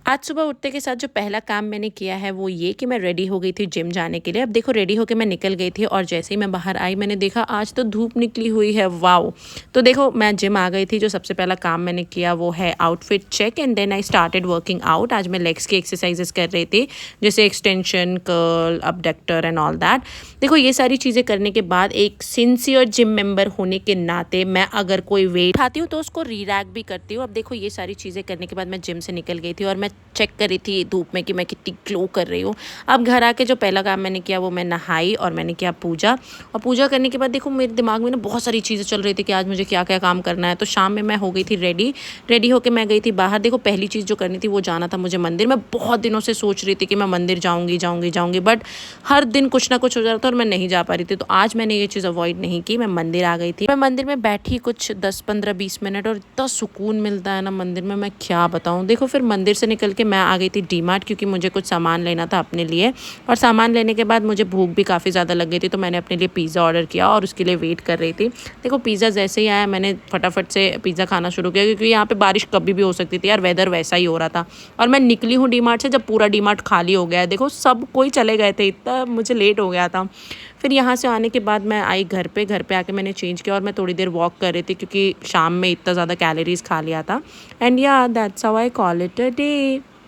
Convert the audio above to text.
आज सुबह उठते के साथ जो पहला काम मैंने किया है वो ये कि मैं रेडी हो गई थी जिम जाने के लिए। अब देखो रेडी होके मैं निकल गई थी और जैसे ही मैं बाहर आई मैंने देखा आज तो धूप निकली हुई है, वाओ। तो देखो मैं जिम आ गई थी। जो सबसे पहला काम मैंने किया वो है outfit check and then I started working out. आज मैं लेग्स की एक्सरसाइजेस कर रही थी, जैसे extension, curl, abductor and all that. देखो ये सारी चीज़ें करने के बाद एक सिंसियर जिम मेंबर होने के नाते मैं अगर कोई वेट उठाती हूँ तो उसको रीरैक भी करती हूँ। अब देखो ये सारी चीज़ें करने के बाद मैं जिम से निकल गई थी और मैं चेक करी थी धूप में कि मैं कितनी ग्लो कर रही हूँ। अब घर आके जो पहला काम मैंने किया वो मैं नहाई और मैंने किया पूजा। और पूजा करने के बाद देखो मेरे दिमाग में ना बहुत सारी चीज़ें चल रही थी कि आज मुझे क्या क्या काम करना है। तो शाम में मैं हो गई थी रेडी होके मैं गई थी बाहर। देखो पहली चीज़ जो करनी थी वो जाना था मुझे मंदिर। मैं बहुत दिनों से सोच रही थी कि मैं मंदिर जाऊँगी, बट हर दिन कुछ ना कुछ हो जा रहा था और मैं नहीं जा पा रही थी। तो आज मैंने ये चीज़ अवॉइड नहीं की, मैं मंदिर आ गई थी। मैं मंदिर में बैठी कुछ 10-15-20 मिनट और इतना सुकून मिलता है ना मंदिर में, मैं क्या बताऊँ। देखो फिर मंदिर से निकल के मैं आ गई थी डीमार्ट, क्योंकि मुझे कुछ सामान लेना था अपने लिए। और सामान लेने के बाद मुझे भूख भी काफ़ी ज़्यादा लग गई थी, तो मैंने अपने लिए पिज़्ज़ा ऑर्डर किया और उसके लिए वेट कर रही थी। देखो पिज़्ज़ा जैसे ही आया मैंने फटाफट से पिज़्ज़ा खाना शुरू किया, क्योंकि यहाँ पे बारिश कभी भी हो सकती थी यार, वेदर वैसा ही हो रहा था। और मैं निकली हूँ डीमार्ट से जब पूरा डीमार्ट खाली हो गया है। देखो सब कोई चले गए थे, इतना मुझे लेट हो गया था। फिर यहाँ से आने के बाद मैं आई घर पे आके मैंने चेंज किया और मैं थोड़ी देर वॉक कर रही थी, क्योंकि शाम में इतना ज़्यादा कैलोरीज खा लिया था। एंड या that's how I call it a day.